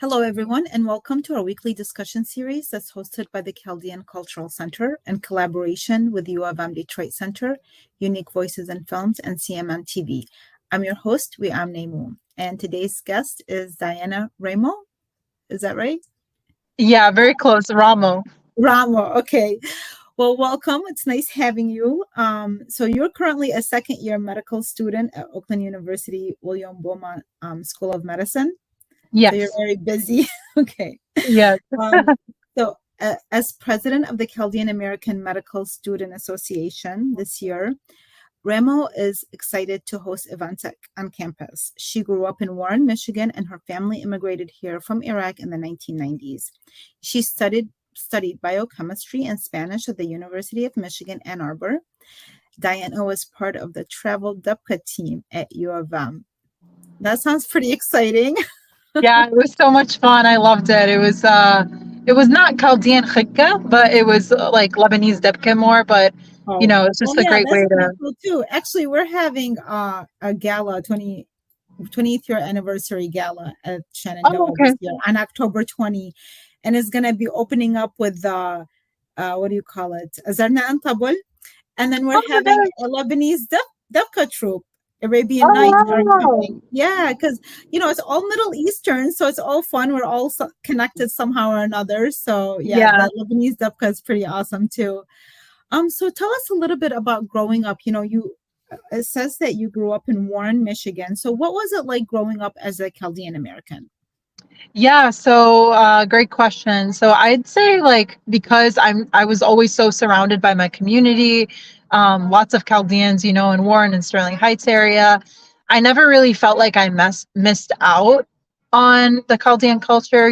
Hello, everyone, and welcome to our weekly discussion series that's hosted by the Chaldean Cultural Center in collaboration with U of M Detroit Center, Unique Voices in Films, and CMN TV. I'm your host, Wiam Nemu, and today's guest is Diana Ramo. Is that right? Yeah, very close. Ramo. Ramo, okay. Well, welcome. It's nice having you. So you're currently a second-year medical student at Oakland University William Beaumont School of Medicine. So you're Yes. very busy. Okay. Yes. As president of the Chaldean American Medical Student Association this year, Ramo is excited to host events on campus. She grew up in Warren, Michigan, and her family immigrated here from Iraq in the 1990s. She studied biochemistry and Spanish at the University of Michigan, Ann Arbor. Diana was part of the travel DEPCA team at U of M. That sounds pretty exciting. Yeah, it was so much fun. I loved it. It was not Chaldean Chikka, but it was like Lebanese Debke more, but Oh, it's well, just a yeah, great that's way pretty to. cool too. Actually, we're having a gala, 20th year anniversary gala at Oh, Shenandoah okay. this year on October 20. And it's going to be opening up with what do you call it? Zarna and Tabul. And then we're Oh my having gosh. a Lebanese Debka troupe. Arabian Nights are Oh coming. Yeah, because it's all Middle Eastern, so it's all fun. We're all connected somehow or another. So yeah, yeah. the Lebanese Debka is pretty awesome too. So tell us a little bit about growing up. It says that you grew up in Warren, Michigan. So what was it like growing up as a Chaldean American? Yeah, so great question. So I'd say like because I was always so surrounded by my community, lots of Chaldeans, in Warren and Sterling Heights area. I never really felt like I missed out on the Chaldean culture,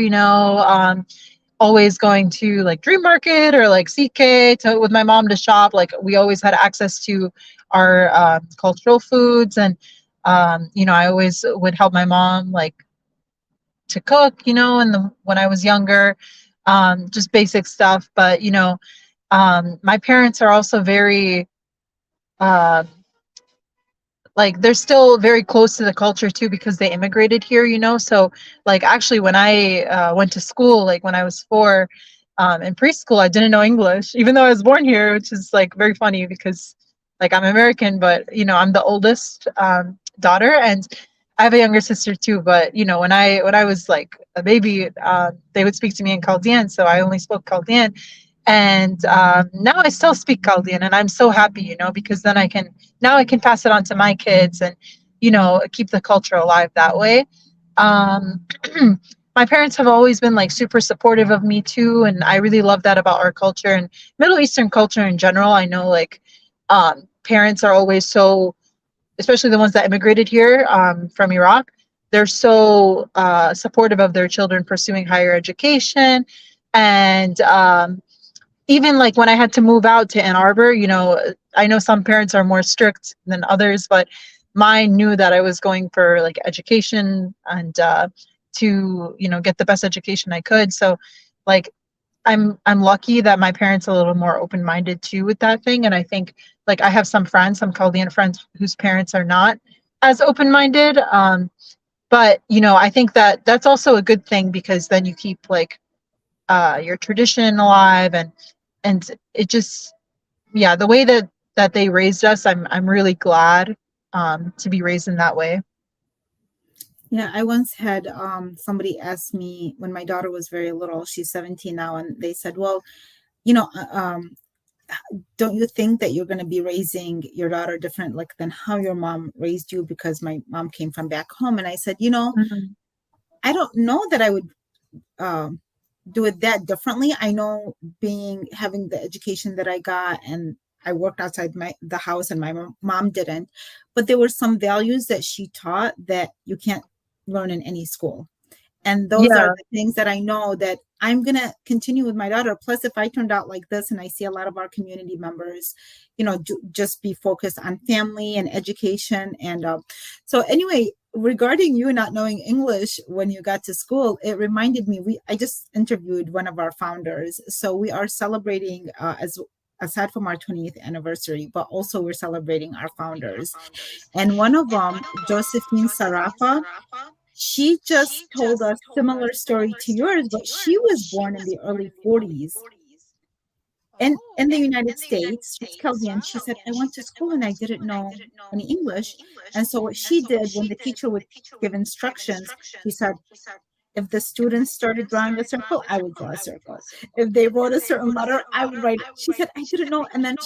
always going to like Dream Market or like CK with my mom to shop. Like we always had access to our cultural foods and I always would help my mom like to cook, when I was younger, just basic stuff. But my parents are also very uh, like they're still very close to the culture too because they immigrated here, So like actually, when I went to school, like when I was 4. In preschool, I didn't know English, even though I was born here, which is like very funny because like I'm American, but I'm the oldest daughter, and I have a younger sister too. But when I was like a baby, they would speak to me in Chaldean, so I only spoke Chaldean. And now I still speak Chaldean, and I'm so happy, because then I can pass it on to my kids and keep the culture alive that way. Um, my parents have always been like super supportive of me too, and I really love that about our culture and Middle Eastern culture in general. I know like parents are always so, especially the ones that immigrated here from Iraq, they're so supportive of their children pursuing higher education. And even like when I had to move out to Ann Arbor, I know some parents are more strict than others, but mine knew that I was going for like education and to get the best education I could. So like I'm lucky that my parents are a little more open minded too with that thing, and I think like I have some Chaldean friends whose parents are not as open minded. But I think that that's also a good thing because then you keep like your tradition alive and it just yeah, the way that they raised us, I'm really glad to be raised in that way. Yeah, I once had somebody ask me when my daughter was very little, she's 17 now, and they said, well, you know, uh, um, don't you think that you're going to be raising your daughter different like than how your mom raised you? Because my mom came from back home. And I said, Mhm. I don't know that I would um, do it that differently. I know having the education that I got, and I worked outside the house, and my mom didn't, but there were some values that she taught that you can't learn in any school. And those are Yeah, the things that I know that I'm going to continue with my daughter. Plus, if I turned out like this and I see a lot of our community members, just be focused on family and education. And so anyway, regarding you not knowing English when you got to school, it reminded me, I just interviewed one of our founders. So we are celebrating as aside from our 20th anniversary, but also we're celebrating our founders. And one of them, Josephine Sarafa, She just told a similar story to yours, but she was born in the early 40s and in the United States. She's Chaldean. She said, I went to school and I didn't know any English. And so what she did when the teacher would give instructions, she said, if the students started drawing a circle, I would draw a circle. If they wrote a certain letter, I would write it. She said, I didn't know. And then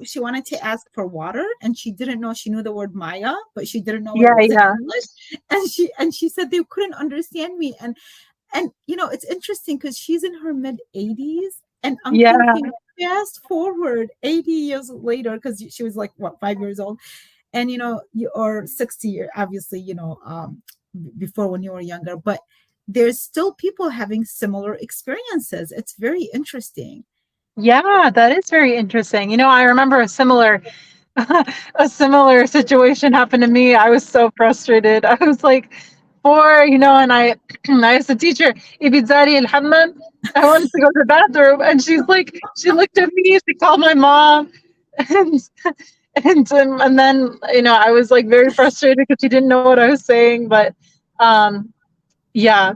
she wanted to ask for water and she didn't know. She knew the word Maya, but she didn't know what it Yeah, was in yeah, English. And she said they couldn't understand me. And it's interesting because she's in her mid 80s. And I'm yeah, thinking, fast forward 80 years later, because she was like, what, 5 years old? And, or 60, obviously, before when you were younger. But there's still people having similar experiences. It's very interesting. yeah. That is very interesting. I remember a similar a similar situation happened to me. I was so frustrated. I was like 4, and I asked the teacher, "Ibizari el hammam." I wanted to go to the bathroom, and she looked at me. She called my mom, and and then I was like very frustrated because she didn't know what I was saying. But um, yeah,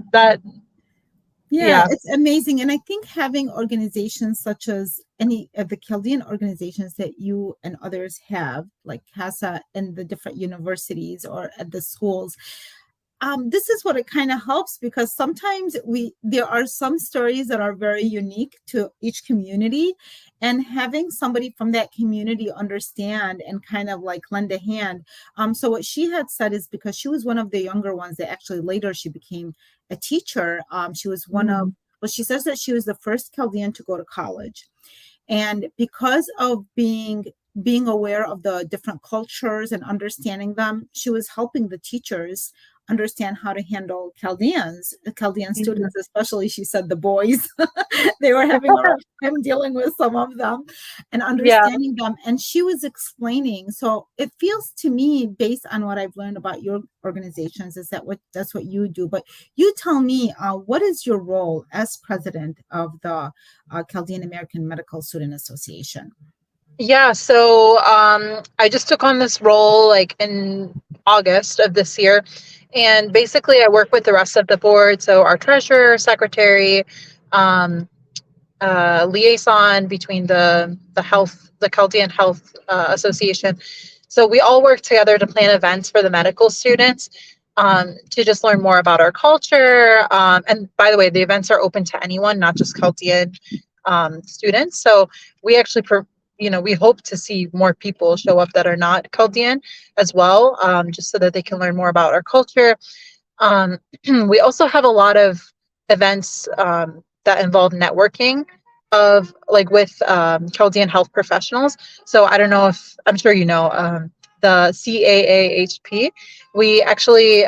Yeah, yeah, it's amazing. And I think having organizations such as any of the Chaldean organizations that you and others have, like CASA and the different universities or at the schools, this is what it kind of helps because sometimes there are some stories that are very unique to each community, and having somebody from that community understand and kind of like lend a hand. So what she had said is because she was one of the younger ones that actually later she became a teacher. She was one of, mm, well, she says that she was the first Chaldean to go to college. And because of being aware of the different cultures and understanding them, she was helping the teachers understand how to handle Chaldean mm. students, especially, she said, the boys. They were having a rough time dealing with some of them and Yeah. understanding them. And she was explaining. So it feels to me, based on what I've learned about your organizations, is that's what you do. But you tell me, what is your role as president of the Chaldean American Medical Student Association? Yeah, so I just took on this role like in August of this year. And basically, I work with the rest of the board. So, our treasurer, secretary, um, liaison between the Chaldean Health Association. So, we all work together to plan events for the medical students to just learn more about our culture. And by the way, the events are open to anyone, not just Chaldean students. So, we actually we hope to see more people show up that are not Chaldean as well, just so that they can learn more about our culture. We also have a lot of events that involve networking of like with Chaldean health professionals. So I don't know if I'm sure the CAAHP. We actually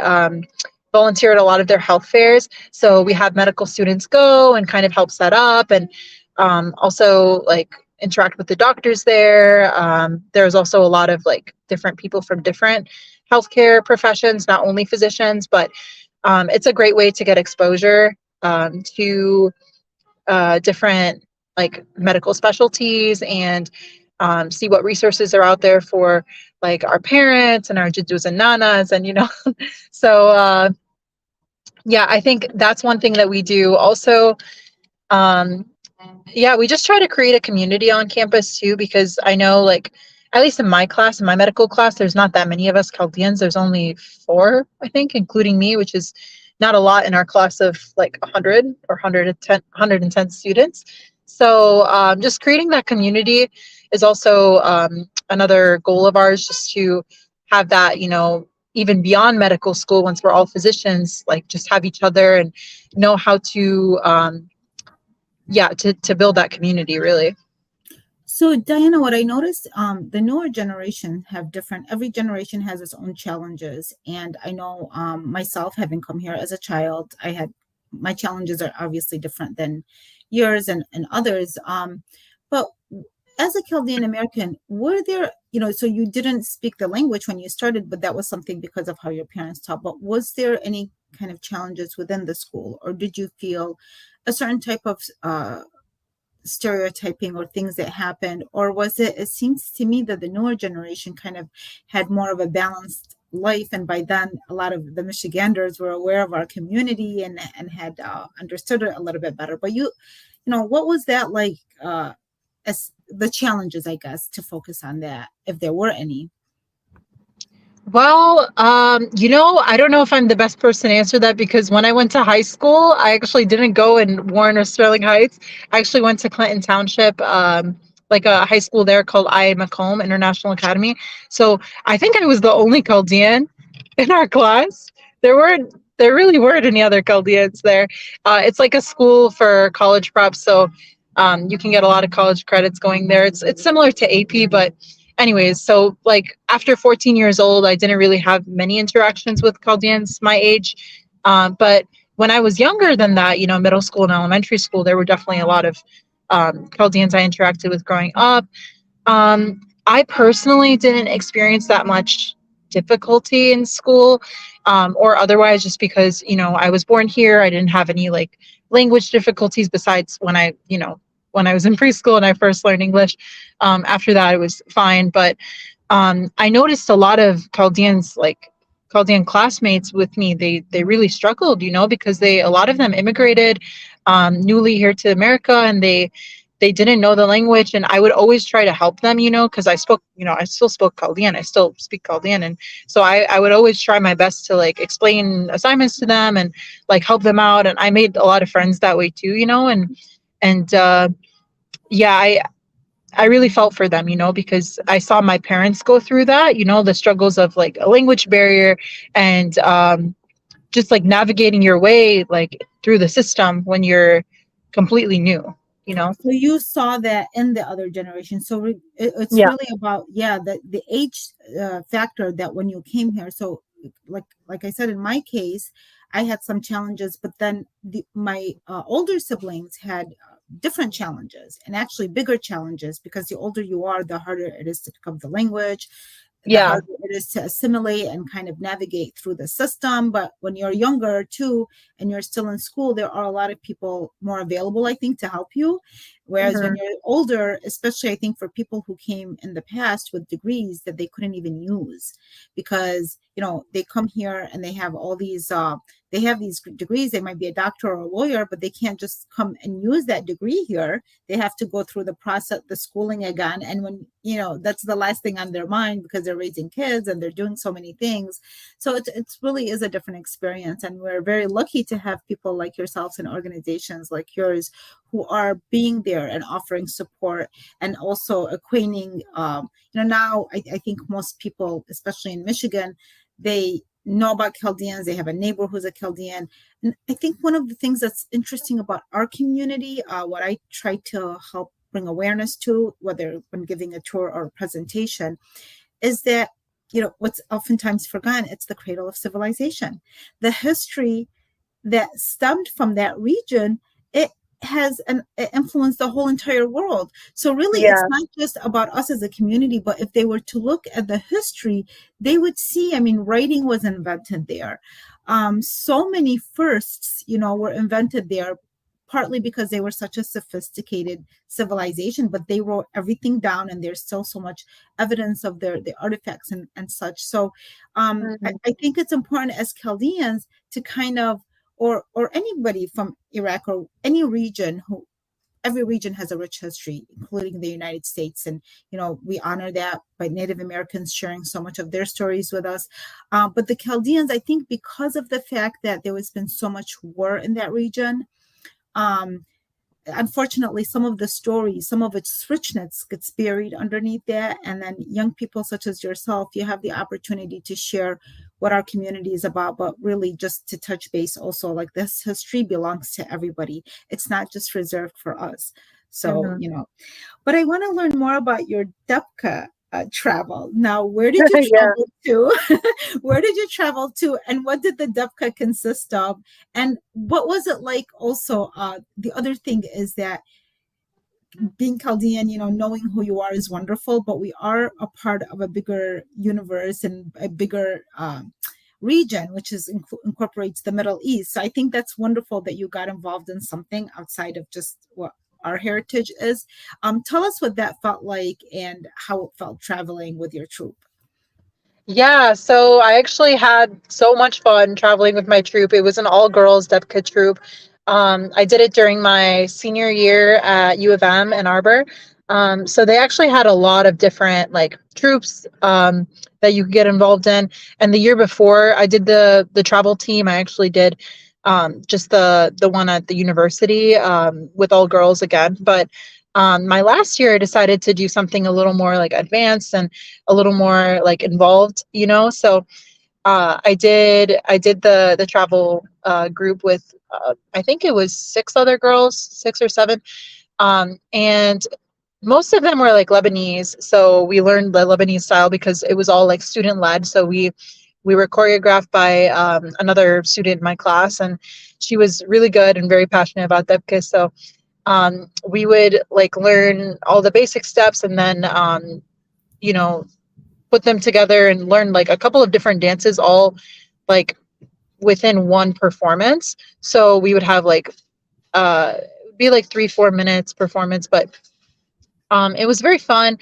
volunteer at a lot of their health fairs. So we have medical students go and kind of help set up and also like interact with the doctors there. There's also a lot of like different people from different healthcare professions, not only physicians, but it's a great way to get exposure to different like medical specialties and see what resources are out there for like our parents and our jujus and nanas and so yeah, I think that's one thing that we do also. um, yeah, we just try to create a community on campus too, because I know, like, at least in my class, in my medical class, there's not that many of us Chaldeans. There's only 4, I think, including me, which is not a lot in our class of like 100 or 110 students. So just creating that community is also another goal of ours, just to have that, even beyond medical school, once we're all physicians, like just have each other and know how to yeah, to build that community really. So Diana, what I noticed, the newer generation have every generation has its own challenges. And I know myself, having come here as a child, my challenges are obviously different than yours and others. But as a Chaldean American, were there, so you didn't speak the language when you started, but that was something because of how your parents taught. But was there any kind of challenges within the school, or did you feel a certain type of stereotyping or things that happened, or was it seems to me that the newer generation kind of had more of a balanced life. And by then, a lot of the Michiganders were aware of our community and had understood it a little bit better. But what was that like as the challenges, I guess, to focus on that, if there were any? Well, I don't know if I'm the best person to answer that because when I went to high school, I actually didn't go in Warren or Sterling Heights. I actually went to Clinton Township, like a high school there called I. Macomb International Academy. So I think I was the only Chaldean in our class. There really weren't any other Chaldeans there. It's like a school for college prep, so you can get a lot of college credits going there. It's similar to AP, but anyways, so like after 14 years old, I didn't really have many interactions with Chaldeans my age. But when I was younger than that, middle school and elementary school, there were definitely a lot of Chaldeans I interacted with growing up. I personally didn't experience that much difficulty in school, or otherwise, just because, I was born here. I didn't have any like language difficulties besides when I was in preschool and I first learned English. After that, it was fine. But I noticed a lot of Chaldeans, like Chaldean classmates with me, they really struggled, because a lot of them immigrated newly here to America, and they didn't know the language. And I would always try to help them, because I still spoke Chaldean. I still speak Chaldean. And so I would always try my best to like explain assignments to them and like help them out. And I made a lot of friends that way too, and yeah, I really felt for them, because I saw my parents go through that, the struggles of like a language barrier and just like navigating your way like through the system when you're completely new, you know? So you saw that in the other generation. So it's Yeah. really about, yeah, the age factor, that when you came here. So like I said, in my case, I had some challenges, but then my older siblings had different challenges, and actually bigger challenges, because the older you are, the harder it is to pick up the language, the Yeah. harder it is to assimilate and kind of navigate through the system. But when you're younger too, and you're still in school, there are a lot of people more available, I think, to help you. Whereas when Hmm. you're older, especially I think for people who came in the past with degrees that they couldn't even use, because they come here and they have these degrees. They might be a doctor or a lawyer, but they can't just come and use that degree here. They have to go through the process, the schooling again. And when, that's the last thing on their mind, because they're raising kids and they're doing so many things. So it's really is a different experience. And we're very lucky to have people like yourselves and organizations like yours who are being there and offering support, and also acquainting, now I think most people, especially in Michigan, they know about Chaldeans. They have a neighbor who's a Chaldean. And I think one of the things that's interesting about our community, what I try to help bring awareness to, whether when giving a tour or a presentation, is that, what's oftentimes forgotten, it's the cradle of civilization. The history that stemmed from that region, it has influenced the whole entire world. So really, it's Yeah. not just about us as a community, but if they were to look at the history, they would see, I mean, writing was invented there. So many firsts, were invented there, partly because they were such a sophisticated civilization, but they wrote everything down, and there's still so much evidence of the artifacts and such. So Hmm. I think it's important as Chaldeans to kind of, or anybody from Iraq or any region, who every region has a rich history, including the United States. And, we honor that by Native Americans sharing so much of their stories with us. But the Chaldeans, I think, because of the fact that there has been so much war in that region, um, unfortunately, some of the stories, some of its richness gets buried underneath that. And then young people such as yourself, you have the opportunity to share what our community is about, but really just to touch base also, like, this history belongs to everybody. It's not just reserved for us. So, Hmm. but I want to learn more about your DEPCA travel. Now, where did you Yeah. travel to? Where did you travel to? And what did the DEPCA consist of? And what was it like also? The other thing is that being Chaldean, knowing who you are is wonderful, but we are a part of a bigger universe and a bigger region, which incorporates the Middle East. So I think that's wonderful that you got involved in something outside of just what our heritage is. Tell us what that felt like and how it felt traveling with your troop. Yeah, so I actually had so much fun traveling with my troop. It was an all girls DEPCA troop. I did it during my senior year at U of M in Arbor. So they actually had a lot of different like troops that you could get involved in. And the year before I did the travel team, I actually did just the one at the university with all girls again. But my last year, I decided to do something a little more like advanced and a little more like involved, you know. So I did the travel group with I think it was six other girls, six or seven, and most of them were like Lebanese. So we learned the Lebanese style because it was all like student led. So we were choreographed by another student in my class, and she was really good and very passionate about Debke. So we would like learn all the basic steps and then you know put them together and learn like a couple of different dances all like within one performance. So we would have like be like 3 4 minutes performance, but it was very fun.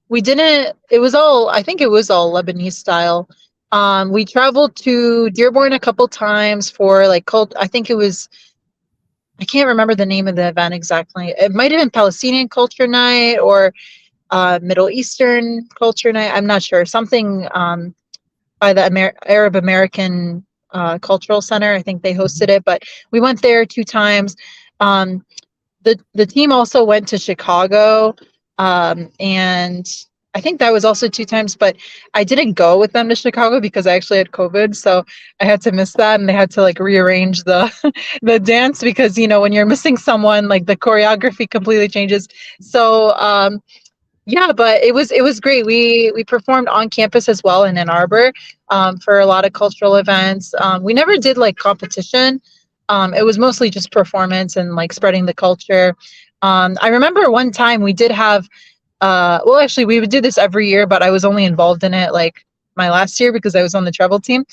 We didn't it was all I think it was all Lebanese style. We traveled to Dearborn a couple times for like cult I think it was I can't remember the name of the event exactly. It might have been Palestinian culture night or Middle Eastern culture night. I'm not sure. Something by the Arab American Cultural Center. I think they hosted it, but we went there 2 times. Um, the team also went to Chicago, and I think that was also 2 times. But I didn't go with them to Chicago because I actually had COVID, so I had to miss that, and they had to like rearrange the the dance because when you're missing someone, like the choreography completely changes. So yeah, but it was great. We performed on campus as well in Ann Arbor for a lot of cultural events. We never did like competition. It was mostly just performance and like spreading the culture. I remember one time we did have well, actually, we would do this every year, but I was only involved in it like my last year because I was on the travel team.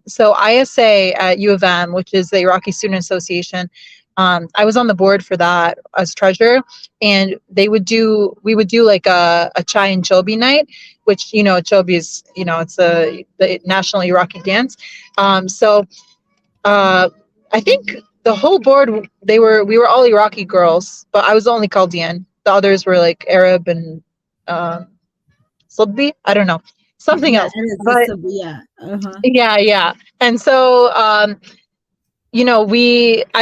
So ISA at U of M, which is the Iraqi Student Association, I was on the board for that as treasurer, and we would do like a chai and chobi night, which chobi is it's the national Iraqi dance. So I think the whole board we were all Iraqi girls, but I was the only Chaldean. The others were like Arab and uh, Sabbi. I don't know, something Yeah, else. it is a But sub. Yeah. Uh-huh. yeah, yeah. And so I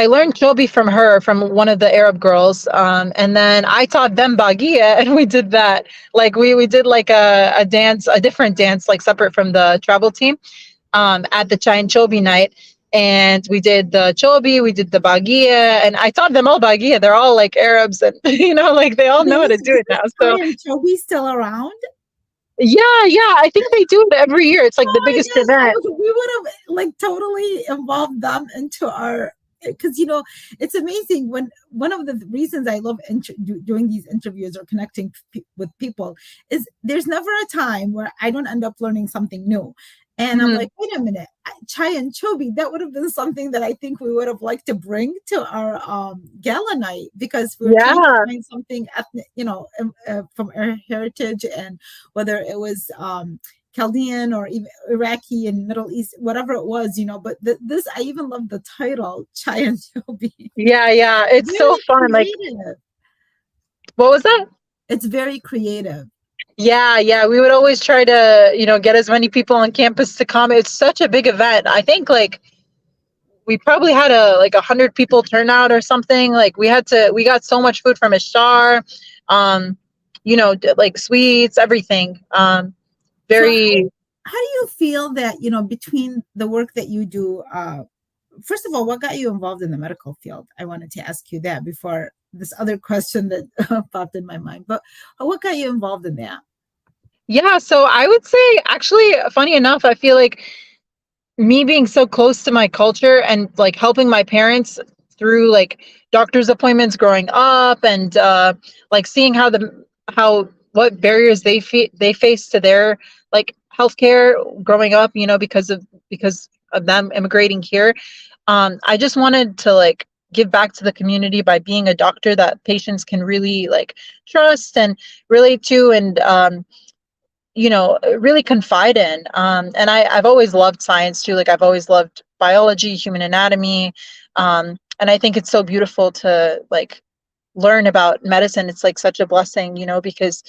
learned Chobi from her, from one of the Arab girls, and then I taught them Bagia, and we did that. Like we did like a dance, a different dance, like separate from the travel team, at the Chai and Chobi night. And we did the Chobi, we did the Bagia, and I taught them all Bagia. They're all like Arabs, and like they all Wait, know how to do it is now. Ty So and Chobi still around? yeah, yeah, I think they do it every year. It's like the Oh my biggest gosh, event. we would have like totally involved them into our, because it's amazing when one of the reasons I love doing these interviews or connecting with people is there's never a time where I don't end up learning something new. And I'm Mhm. like, wait a minute, chai and chobi, that would have been something that I think we would have liked to bring to our gala night, because we were trying to Yeah, find something ethnic, from our heritage, and whether it was Chaldean or even Iraqi and Middle East, whatever it was, But this, I even love the title, Chai and Chobi. yeah, yeah. It's so Very fun. Like, creative. what was that? It's very creative. Yeah, yeah. We would always try to, get as many people on campus to come. It's such a big event. I think like we probably had like 100 people turnout or something. Like we got so much food from Ishtar, um, like sweets, everything. So Very. how do you feel that, between the work that you do, first of all, what got you involved in the medical field? I wanted to ask you that before this other question that popped in my mind. But what got you involved in that? Yeah, so I would say actually, funny enough, I feel like me being so close to my culture and like helping my parents through like doctor's appointments growing up, and like seeing how what barriers they face to their like healthcare growing up, because of them immigrating here. I just wanted to like give back to the community by being a doctor that patients can really like trust and relate to, and really confide in. And I've always loved science too. Like I've always loved biology, human anatomy. And I think it's so beautiful to like learn about medicine. It's like such a blessing, because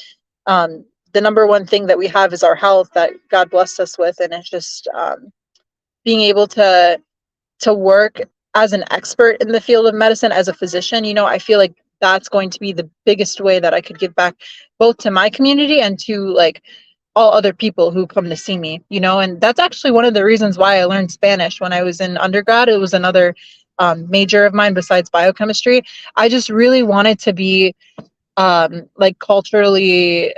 the number one thing that we have is our health that God blessed us with. And it's just being able to work as an expert in the field of medicine as a physician, I feel like that's going to be the biggest way that I could give back both to my community and to like all other people who come to see me, and that's actually one of the reasons why I learned Spanish when I was in undergrad. It was another major of mine besides biochemistry. I just really wanted to be like culturally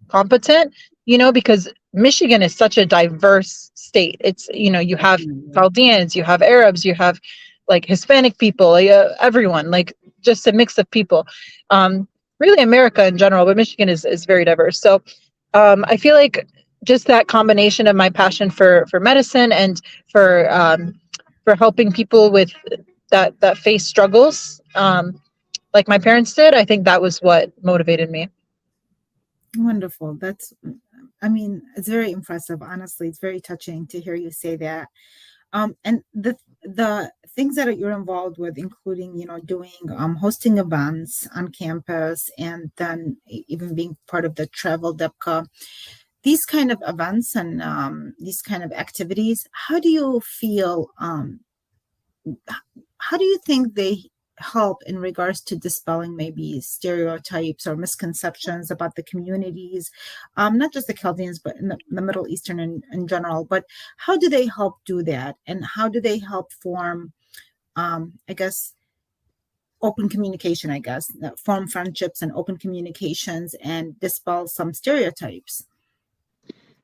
competent, because Michigan is such a diverse state. It's, you have Chaldeans, you have Arabs, you have like Hispanic people, everyone, like just a mix of people. Really America in general, but Michigan is very diverse. So I feel like just that combination of my passion for medicine and for helping people with that face struggles, like my parents did, I think that was what motivated me. Wonderful. I mean, it's very impressive. Honestly, it's very touching to hear you say that. And the things that you're involved with, including, doing hosting events on campus, and then even being part of the Travel Depka, these kind of events and these kind of activities, how do you think they help in regards to dispelling maybe stereotypes or misconceptions about the communities, not just the Chaldeans, but in the Middle Eastern in general? But how do they help do that? And how do they help form, I guess, open communication, form friendships and open communications and dispel some stereotypes?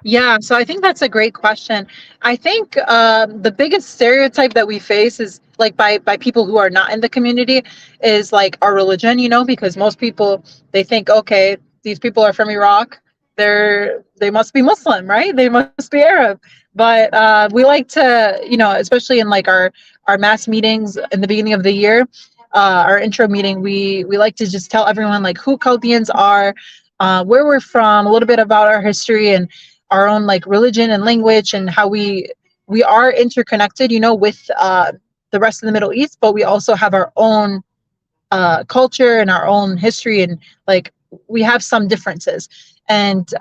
Yeah, so I think that's a great question. I think the biggest stereotype that we face is like by people who are not in the community is like our religion, because most people they think, okay, these people are from Iraq, they must be Muslim, right? They must be Arab. But we like to, especially in like our mass meetings in the beginning of the year, our intro meeting, we like to just tell everyone like who Chaldeans are, where we're from, a little bit about our history and our own like religion and language and how we are interconnected, with the rest of the Middle East, but we also have our own culture and our own history, and like we have some differences. And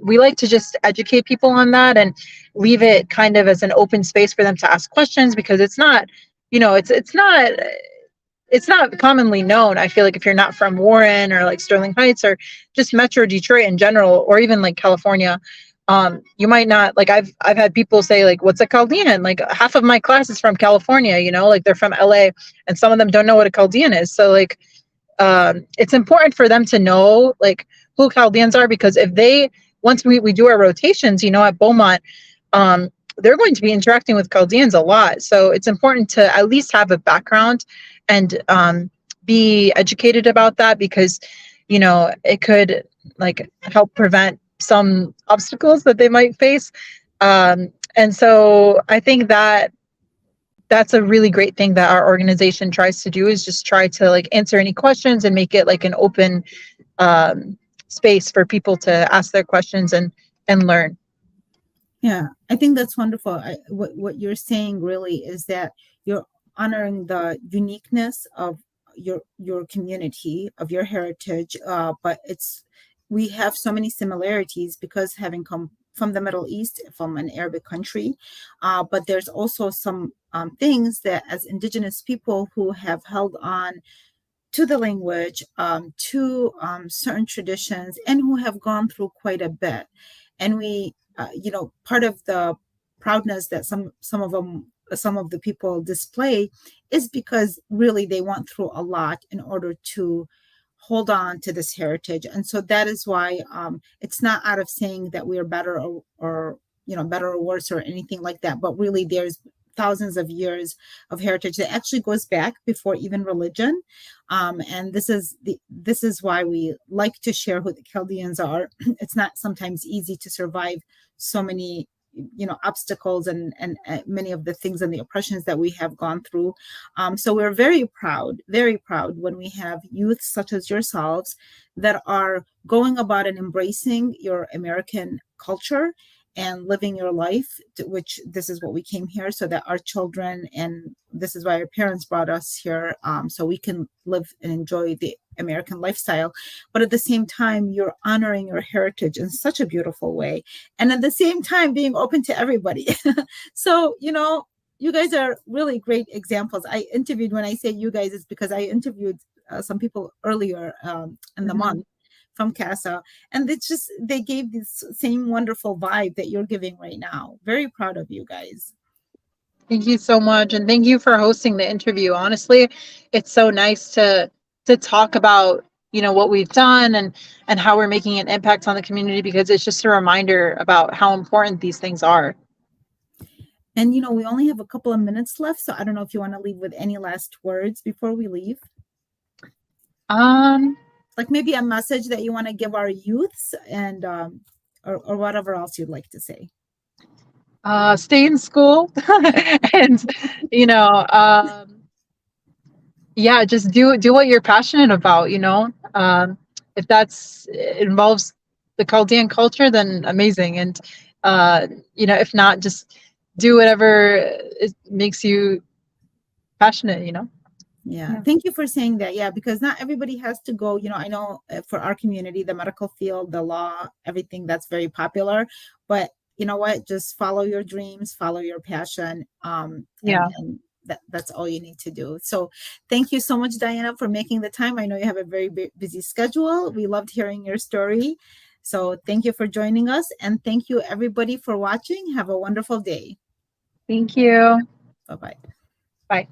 we like to just educate people on that and leave it kind of as an open space for them to ask questions, because it's not, it's not commonly known. I feel like if you're not from Warren or like Sterling Heights or just Metro Detroit in general, or even like California, you might not like. I've had people say like, "What's a Chaldean?" Like half of my class is from California. Like they're from LA, and some of them don't know what a Chaldean is. So like, it's important for them to know like who Chaldeans are, because if they once we do our rotations, at Beaumont, they're going to be interacting with Chaldeans a lot. So it's important to at least have a background and be educated about that, because it could like help prevent some obstacles that they might face. And so I think that that's a really great thing that our organization tries to do, is just try to like answer any questions and make it like an open space for people to ask their questions and learn. Yeah, I think that's wonderful. What you're saying really is that you're honoring the uniqueness of your community, of your heritage, but we have so many similarities because having come from the Middle East, from an Arabic country, but there's also some things that as indigenous people who have held on to the language, to certain traditions, and who have gone through quite a bit. And part of the proudness that some of the people display is because really they went through a lot in order to hold on to this heritage. And so that is why it's not out of saying that we are better or better or worse or anything like that, but really there's thousands of years of heritage that actually goes back before even religion. And this is why we like to share who the Chaldeans are. It's not sometimes easy to survive so many obstacles and many of the things and the oppressions that we have gone through. So we're very proud when we have youth such as yourselves that are going about and embracing your American culture and living your life, which this is what we came here so that our children, and this is why our parents brought us here, so we can live and enjoy the American lifestyle. But at the same time, you're honoring your heritage in such a beautiful way, and at the same time being open to everybody. So you guys are really great examples. I interviewed, when I say you guys, it's because I interviewed some people earlier in the month from CASA, and they gave this same wonderful vibe that you're giving right now. Very proud of you guys. Thank you so much, and thank you for hosting the interview. Honestly, it's so nice to talk about what we've done and how we're making an impact on the community, because it's just a reminder about how important these things are. And we only have a couple of minutes left, so I don't know if you want to leave with any last words before we leave. Like maybe a message that you want to give our youths, and or whatever else you'd like to say. Stay in school and yeah, just do what you're passionate about. If it involves the Chaldean culture, then amazing. And if not, just do whatever it makes you passionate. Yeah, thank you for saying that. Yeah, because not everybody has to go. I know for our community, the medical field, the law, everything, that's very popular. But you know what? Just follow your dreams, follow your passion. And that's all you need to do. So thank you so much, Diana, for making the time. I know you have a very busy schedule. We loved hearing your story. So thank you for joining us. And thank you, everybody, for watching. Have a wonderful day. Thank you. Bye-bye. Bye.